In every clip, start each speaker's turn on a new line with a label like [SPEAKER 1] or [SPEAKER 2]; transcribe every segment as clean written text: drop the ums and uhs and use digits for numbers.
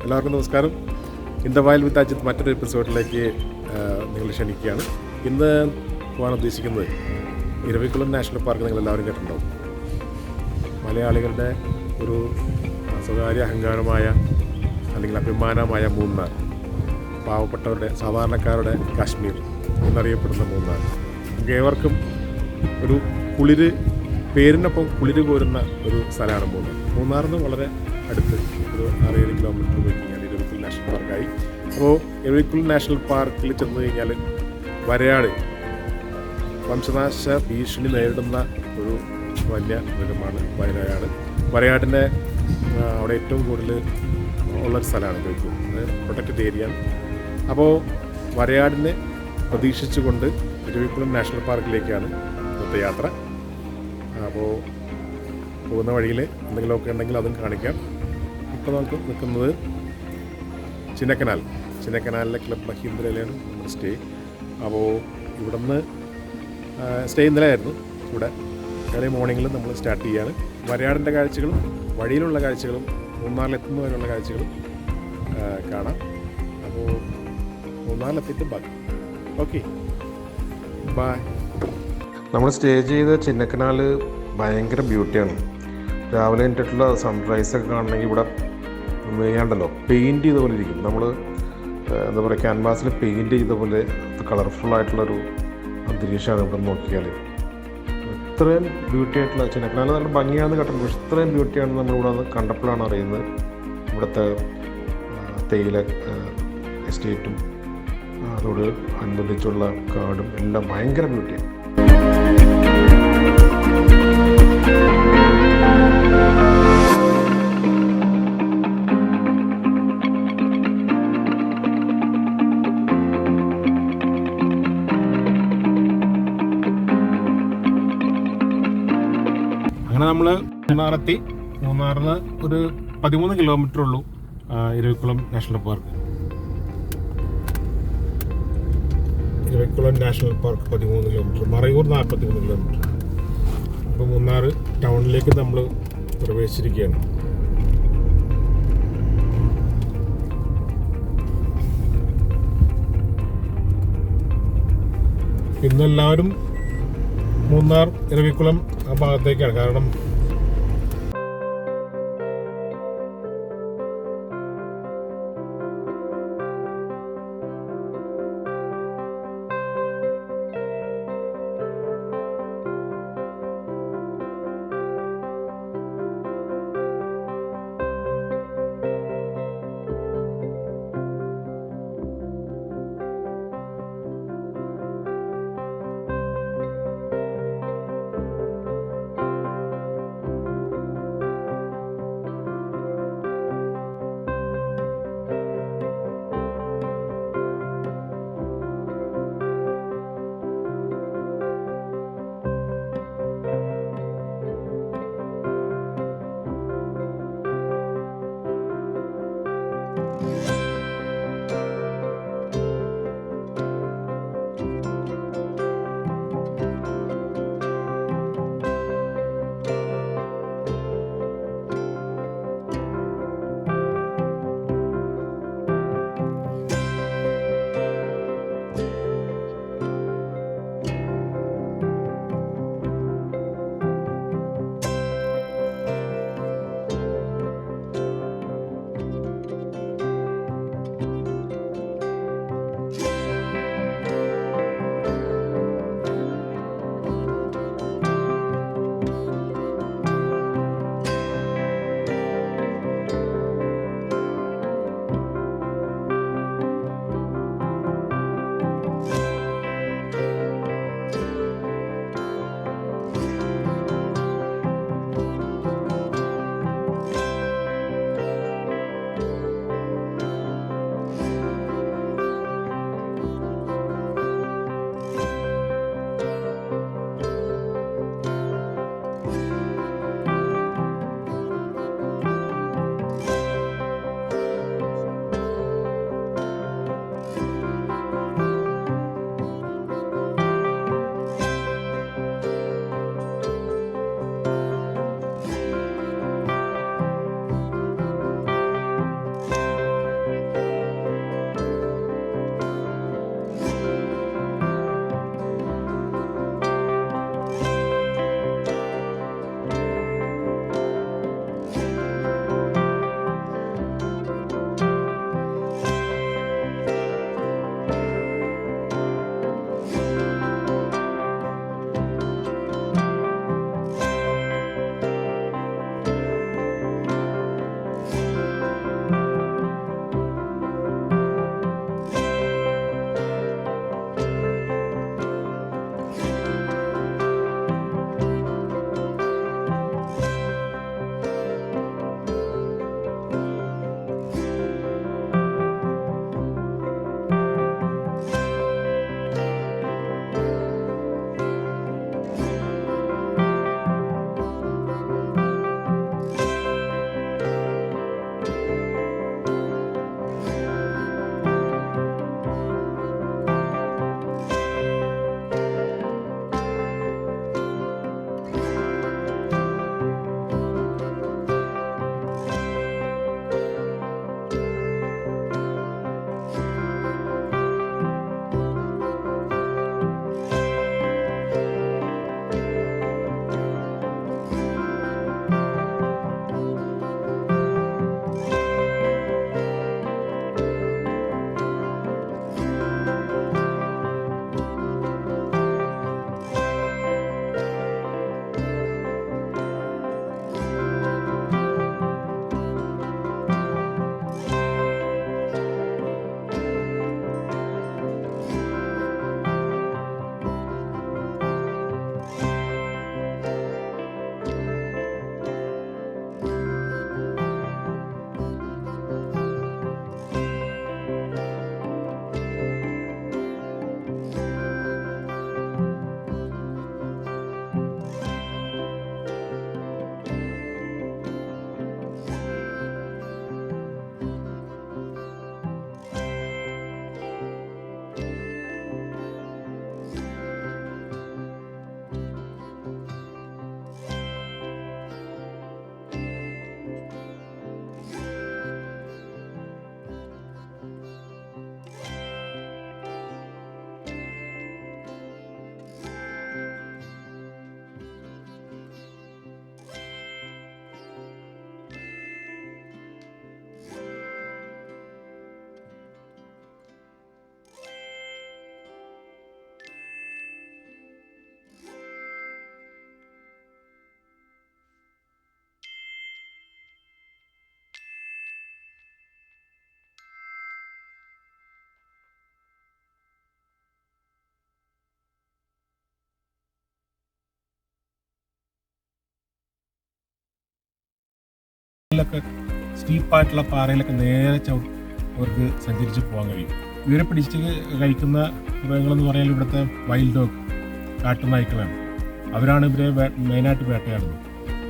[SPEAKER 1] എല്ലാവർക്കും നമസ്കാരം. In the wild വിത്ത് അജിത്ത് മറ്റൊരു എപ്പിസോഡിലേക്ക് നിങ്ങൾ ക്ഷണിക്കുകയാണ്. ഇന്ന് പോകാൻ ഉദ്ദേശിക്കുന്നത് ഇരവിക്കുളം നാഷണൽ പാർക്ക്. നിങ്ങളെല്ലാവരും കേട്ടിട്ടുണ്ടാവും. മലയാളികളുടെ ഒരു സ്വകാര്യ അഹങ്കാരമായ അല്ലെങ്കിൽ അഭിമാനമായ മൂന്നാർ, പാവപ്പെട്ടവരുടെ സാധാരണക്കാരുടെ കാശ്മീർ എന്നറിയപ്പെടുന്ന മൂന്നാർ. ഏവർക്കും ഒരു കുളിര്, പേരിനൊപ്പം കുളിര് കോരുന്ന ഒരു സ്ഥലമാണ് മൂന്നാർ. മൂന്നാറിന് വളരെ അടുത്ത് ഒരു 6-7 കിലോമീറ്റർ പോയി കഴിഞ്ഞാൽ ഇരവിക്കുളം നാഷണൽ പാർക്കായി. അപ്പോൾ ഇരവിക്കുളം നാഷണൽ പാർക്കിൽ ചെന്ന് കഴിഞ്ഞാൽ വരയാട് വംശനാശ ഭീഷണി നേരിടുന്ന ഒരു വന്യമൃഗമാണ് വരയാട്. വരയാടിൻ്റെ അവിടെ ഏറ്റവും കൂടുതൽ ഉള്ളൊരു സ്ഥലമാണ് ഇരവിക്കുളം. അത് പ്രൊട്ടക്റ്റഡ് ഏരിയയാണ്. അപ്പോൾ വരയാടിനെ പ്രതീക്ഷിച്ചുകൊണ്ട് ഇരവിക്കുളം നാഷണൽ പാർക്കിലേക്കാണ് ഇന്നത്തെ യാത്ര. അപ്പോൾ പോകുന്ന വഴിയിൽ എന്തെങ്കിലുമൊക്കെ ഉണ്ടെങ്കിൽ അതും കാണിക്കാം. ഇപ്പോൾ നമുക്ക് നിൽക്കുന്നത് ചിന്നക്കനാലിലെ ക്ലബ് മഹീന്ദ്രയിലാണ് നമ്മൾ സ്റ്റേ. അപ്പോൾ ഇവിടെ നിന്ന് സ്റ്റേ ഇന്നലെയായിരുന്നു. ഇവിടെ ഏർലി മോർണിംഗിൽ നമ്മൾ സ്റ്റാർട്ട് ചെയ്യാണ്. വരയാടിൻ്റെ കാഴ്ചകളും വഴിയിലുള്ള കാഴ്ചകളും മൂന്നാറിലെത്തുന്നവരെയുള്ള കാഴ്ചകളും കാണാം. അപ്പോൾ മൂന്നാറിലെത്തിയിട്ട് ബാക്കി. Okay, by. നമ്മൾ സ്റ്റേ ചെയ്ത ചിന്നക്കനാൽ ഭയങ്കര ബ്യൂട്ടിയാണ്. രാവിലെ കഴിഞ്ഞിട്ടുള്ള സൺറൈസൊക്കെ കാണണമെങ്കിൽ ഇവിടെ വേണ്ടല്ലോ പെയിൻറ്റ് ചെയ്ത പോലെ ഇരിക്കും. നമ്മൾ എന്താ പറയുക, ക്യാൻവാസിൽ പെയിൻറ്റ് ചെയ്ത പോലെ കളർഫുള്ളായിട്ടുള്ളൊരു അന്തരീക്ഷമാണ് ഇവിടെ നോക്കിയാൽ. ഇത്രയും ബ്യൂട്ടി ആയിട്ടുള്ള ചിന്നക്കനാൽ നല്ല ഭംഗിയാണെന്ന് കേട്ടോ. പക്ഷേ ഇത്രയും ബ്യൂട്ടിയാണെന്ന് നമ്മളിവിടെ കണ്ടപ്പോഴാണ് അറിയുന്നത്. ഇവിടുത്തെ തേയില എസ്റ്റേറ്റും അതോട് അനുബന്ധിച്ചുള്ള കാടും എല്ലാം ഭയങ്കര ബ്യൂട്ടിയാണ്. അങ്ങനെ നമ്മൾ മൂന്നാറെത്തി. മൂന്നാറിന് ഒരു 13 കിലോമീറ്റർ ഉള്ളൂ Eravikulam national park. Eravikulam national park 13 kilometre, Marayoor 43 kilometre. അപ്പോൾ മൂന്നാർ ടൗണിലേക്ക് നമ്മൾ പ്രവേശിച്ചിരിക്കുകയാണ്. ഇന്നെല്ലാവരും മൂന്നാർ ഇരവിക്കുളം ആ ഭാഗത്തേക്കാണ്. കാരണം പാറയിലൊക്കെ സ്റ്റീപ്പായിട്ടുള്ള പാറയിലൊക്കെ നേരെ അവർക്ക് സഞ്ചരിച്ച് പോകാൻ കഴിയും. ഇവരെ പിടിച്ച് കഴിക്കുന്ന മൃഗങ്ങളെന്ന് പറഞ്ഞാൽ ഇവിടുത്തെ വൈൽഡ് ഡോഗ്, കാട്ടുനായ്ക്കളാണ്. അവരാണ് ഇവരെ മെയിനായിട്ട് വേട്ടയാടുന്നത്.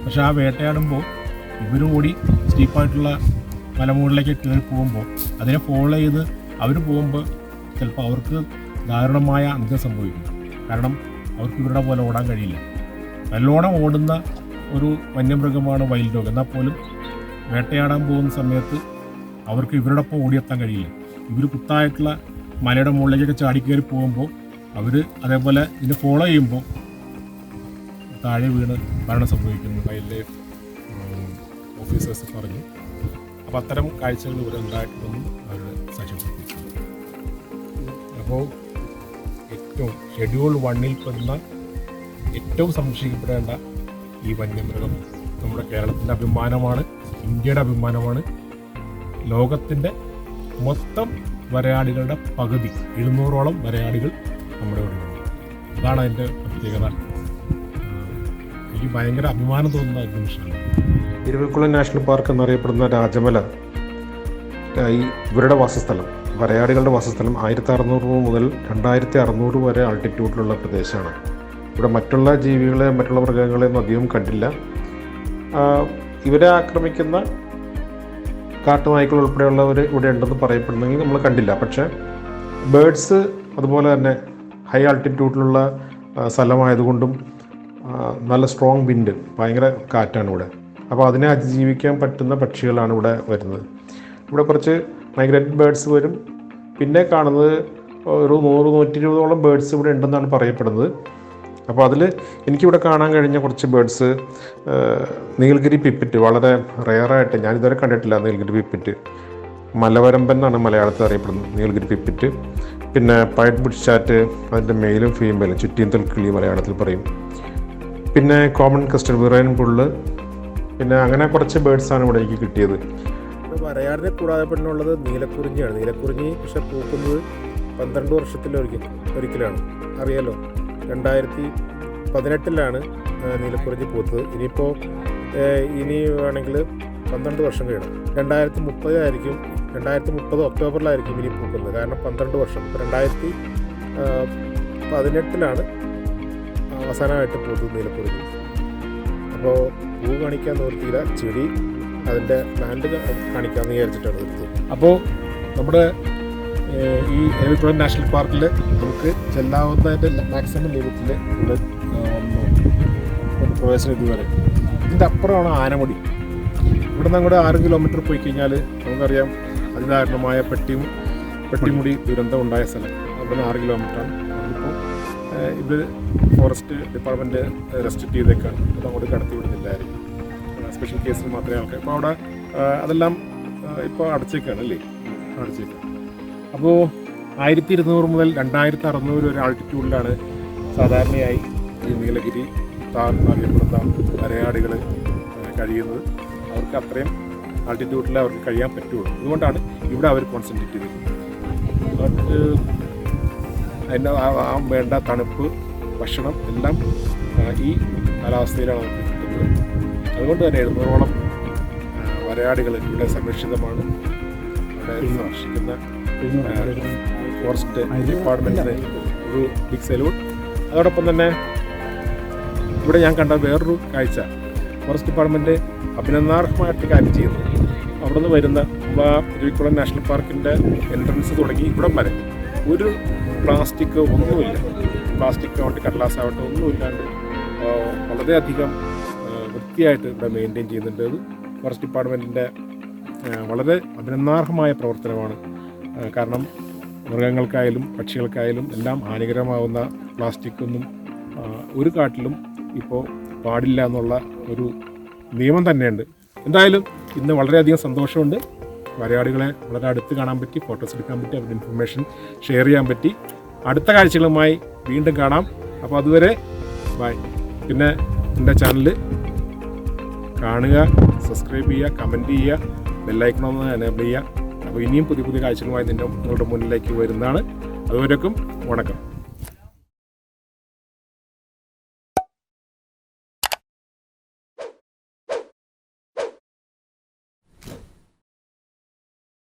[SPEAKER 1] പക്ഷെ ആ വേട്ടയാടുമ്പോൾ ഇവരും കൂടി സ്റ്റീപ്പായിട്ടുള്ള മലമുകളിലേക്ക് കയറി പോകുമ്പോൾ അതിനെ ഫോളോ ചെയ്ത് അവർ പോകുമ്പോൾ ചിലപ്പോൾ അവർക്ക് ദാരുണമായ അന്ത്യം സംഭവിക്കും. കാരണം അവർക്ക് ഇവരുടെ പോലെ ഓടാൻ കഴിയില്ല. നല്ലോണം ഓടുന്ന ഒരു വന്യമൃഗമാണ് വൈൽഡ് ഡോഗ്. എന്നാൽ പോലും വേട്ടയാടാൻ പോകുന്ന സമയത്ത് അവർക്ക് ഇവരുടെ ഒപ്പം ഓടിയെത്താൻ കഴിയില്ല. ഇവർ കുത്തായിട്ടുള്ള മലയുടെ മുകളിലേക്കൊക്കെ ചാടിക്കയറി പോകുമ്പോൾ അവർ അതേപോലെ ഇതിനെ ഫോളോ ചെയ്യുമ്പോൾ താഴെ വീണ് മരണം സംഭവിക്കുന്നു. വൈൽഡ് ലൈഫ് ഓഫീസേഴ്സ് പറഞ്ഞു. അപ്പോൾ അത്തരം കാഴ്ചകൾ ഇവിടെ ഉണ്ടായിട്ടുണ്ടെന്നും അവർ സാക്ഷ്യപ്പെടുത്തി. അപ്പോൾ ഏറ്റവും ഷെഡ്യൂൾ 1 പെടുന്ന ഏറ്റവും സംരക്ഷിക്കപ്പെടേണ്ട ഈ വന്യമൃഗം നമ്മുടെ കേരളത്തിൻ്റെ അഭിമാനമാണ്, ഇന്ത്യയുടെ അഭിമാനമാണ്. ലോകത്തിൻ്റെ മൊത്തം വരയാടികളുടെ പകുതി 700ഓളം വരയാടികൾ നമ്മുടെ ഇവിടെ ഉണ്ട്. അതാണ് അതിൻ്റെ പ്രത്യേകത. എനിക്ക് ഭയങ്കര അഭിമാനം തോന്നുന്ന ഒരു നിമിഷമാണ്.
[SPEAKER 2] ഇരവിക്കുളം നാഷണൽ പാർക്ക് എന്നറിയപ്പെടുന്ന രാജമല ഇവരുടെ വാസസ്ഥലം, വരയാടികളുടെ വാസസ്ഥലം 1600 മുതൽ 2600 വരെ ആൾട്ടിറ്റ്യൂഡിലുള്ള പ്രദേശമാണ്. ഇവിടെ മറ്റുള്ള ജീവികളെ, മറ്റുള്ള മൃഗങ്ങളെ ഒന്നും അധികം കണ്ടില്ല. ഇവരെ ആക്രമിക്കുന്ന കാട്ടുനായ്ക്കൾ ഉൾപ്പെടെയുള്ളവർ ഇവിടെ ഉണ്ടെന്ന് പറയപ്പെടുന്നെങ്കിൽ നമ്മൾ കണ്ടില്ല. പക്ഷേ ബേഡ്സ് അതുപോലെ തന്നെ ഹൈ ആൾട്ടിറ്റ്യൂഡിലുള്ള സ്ഥലമായതുകൊണ്ടും നല്ല സ്ട്രോങ് വിൻഡ്, ഭയങ്കര കാറ്റാണ് ഇവിടെ. അപ്പോൾ അതിനെ അതിജീവിക്കാൻ പറ്റുന്ന പക്ഷികളാണ് ഇവിടെ വരുന്നത്. ഇവിടെ കുറച്ച് മൈഗ്രേറ്റഡ് ബേഡ്സ് വരും. പിന്നെ കാണുന്നത് ഒരു 100-120ഓളം ബേഡ്സ് ഇവിടെ ഉണ്ടെന്നാണ് പറയപ്പെടുന്നത്. അപ്പോൾ അതിൽ എനിക്കിവിടെ കാണാൻ കഴിഞ്ഞ കുറച്ച് ബേഡ്സ്, നീൽഗിരി പിപ്പിറ്റ്, വളരെ റെയറായിട്ട് ഞാനിതുവരെ കണ്ടിട്ടില്ല നീൽഗിരി പിപ്പിറ്റ്. മലവരമ്പൻ എന്നാണ് മലയാളത്തിൽ അറിയപ്പെടുന്നത് നീൽഗിരി പിപ്പിറ്റ്. പിന്നെ പൈറ്റ് ബുഷ് ചാറ്റ്, അതിൻ്റെ മെയിലും ഫീമെയിലും, ചുറ്റീന്തൽ കിളി മലയാളത്തിൽ പറയും. പിന്നെ കോമൺ കസ്റ്റഡ് വിറയൻ പുള്ള്, പിന്നെ അങ്ങനെ കുറച്ച് ബേഡ്സാണ് ഇവിടെ എനിക്ക് കിട്ടിയത്.
[SPEAKER 1] വരയാടിനെ കൂടാതെ പെണ്ണുള്ളത് നീലക്കുറിഞ്ഞിയാണ്. നീലക്കുറിഞ്ഞി പക്ഷെ പൂക്കുന്നത് 12 വർഷത്തിലൊരിക്കലാണ്. അറിയാലോ, 2018 നീലക്കുറിഞ്ഞി പൂത്തത്. ഇനി വേണമെങ്കിൽ 12 വർഷം കഴിയണം. 2030 ആയിരിക്കും, 2030 ഒക്ടോബറിലായിരിക്കും ഇനി പൂക്കുന്നത്. കാരണം 12 വർഷം. ഇപ്പോൾ 2018 അവസാനമായിട്ട് പൂത്തത് നീലക്കുറിഞ്ഞി. അപ്പോൾ പൂ കാണിക്കാൻ നിർത്തിയില്ല, ചെടി അതിൻ്റെ പ്ലാന്റ് കാണിക്കാമെന്ന് വിചാരിച്ചിട്ടാണ് നിർത്തിയത്. അപ്പോൾ നമ്മുടെ ഈ ഇരവിക്കുളം നാഷണൽ പാർക്കിൽ നമുക്ക് ചെല്ലാവുന്നതിൻ്റെ മാക്സിമം ലിമിറ്റിൽ ഇവിടെ പ്രവേശനം ഇതുവരെ. ഇതിൻ്റെ അപ്പുറമാണ് ആനമുടി. ഇവിടെ നിന്ന് അങ്ങോട്ട് 6 കിലോമീറ്റർ പോയി കഴിഞ്ഞാൽ നമുക്കറിയാം അതിദാരുണമായ പെട്ടിമുടി ദുരന്തം ഉണ്ടായ സ്ഥലം. അവിടെ നിന്ന് 6 കിലോമീറ്ററാണ്. അതിപ്പോൾ ഇത് ഫോറസ്റ്റ് ഡിപ്പാർട്ട്മെൻറ്റ് റെസ്ട്രിക്റ്റ് ചെയ്തേക്കാണ്. അത് അങ്ങോട്ട് കടത്തി വിടുന്നില്ലായിരിക്കും. സ്പെഷ്യൽ കേസിൽ മാത്രമേ ആൾക്കാർ. അപ്പോൾ അവിടെ അതെല്ലാം ഇപ്പോൾ അടച്ചേക്കാണ് അല്ലേ, അടച്ചേക്കാം. അപ്പോൾ 1200 മുതൽ 2600 വരെ ആൾട്ടിറ്റ്യൂഡിലാണ് സാധാരണയായി ഈ നീലഗിരി താർ അറിയപ്പെടുന്ന വരയാടുകൾ കഴിയുന്നത്. അവർക്ക് അത്രയും ആൾട്ടിറ്റ്യൂഡിൽ അവർക്ക് കഴിയാൻ പറ്റുള്ളൂ. അതുകൊണ്ടാണ് ഇവിടെ അവർ കോൺസെൻട്രേറ്റ് ചെയ്തിരിക്കുന്നത്. അവർക്ക് അതിൻ്റെ വേണ്ട തണുപ്പ്, ഭക്ഷണം എല്ലാം ഈ കാലാവസ്ഥയിലാണ് അവർക്ക് കിട്ടുന്നത്. അതുകൊണ്ട് തന്നെ 700ഓളം വരയാടുകൾ ഇവിടെ സംരക്ഷിതമാണ്. ഇവിടെ സംരക്ഷിക്കുന്ന ഫോറസ്റ്റ് ഡിപ്പാർട്ട്മെൻറ്റിന് ഒരു ബിഗ് സല്യൂട്ട്. അതോടൊപ്പം തന്നെ ഇവിടെ ഞാൻ കണ്ട വേറൊരു കാഴ്ച, ഫോറസ്റ്റ് ഡിപ്പാർട്ട്മെൻറ്റ് അഭിനന്ദനാർഹമായിട്ട് കാര്യം ചെയ്യുന്നത്, അവിടെ നിന്ന് വരുന്ന ഇരവിക്കുളം നാഷണൽ പാർക്കിൻ്റെ എൻട്രൻസ് തുടങ്ങി ഇവിടം വരെ ഒരു പ്ലാസ്റ്റിക് ഒന്നുമില്ല. പ്ലാസ്റ്റിക് ആവട്ടെ, കടലാസാവട്ടെ ഒന്നുമില്ലാണ്ട് വളരെയധികം വൃത്തിയായിട്ട് ഇവിടെ മെയിൻറ്റെയിൻ ചെയ്യുന്നുണ്ട്. അത് ഫോറസ്റ്റ് ഡിപ്പാർട്ട്മെൻറ്റിൻ്റെ വളരെ അഭിനന്ദനാർഹമായ പ്രവർത്തനമാണ്. കാരണം മൃഗങ്ങൾക്കായാലും പക്ഷികൾക്കായാലും എല്ലാം ഹാനികരമാവുന്ന പ്ലാസ്റ്റിക്കൊന്നും ഒരു കാട്ടിലും ഇപ്പോൾ പാടില്ല എന്നുള്ള ഒരു നിയമം തന്നെയുണ്ട്. എന്തായാലും ഇന്ന് വളരെയധികം സന്തോഷമുണ്ട്. വരയാടുകളെ വളരെ അടുത്ത് കാണാൻ പറ്റി, ഫോട്ടോസ് എടുക്കാൻ പറ്റി, അവരുടെ ഇൻഫർമേഷൻ ഷെയർ ചെയ്യാൻ പറ്റി. അടുത്ത കാഴ്ചകളുമായി വീണ്ടും കാണാം. അപ്പോൾ അതുവരെ ബൈ. പിന്നെ എൻ്റെ ചാനൽ കാണുക, സബ്സ്ക്രൈബ് ചെയ്യുക, കമൻറ്റ് ചെയ്യുക, ബെല്ലൈക്കണമെന്ന് എനേബിൾ ചെയ്യുക. അപ്പോൾ ഇനിയും പുതിയ കാഴ്ചകളുമായി നിങ്ങളുടെ മുന്നിലേക്ക് വരുന്നതാണ്. അതുവരേക്കും വണക്കം.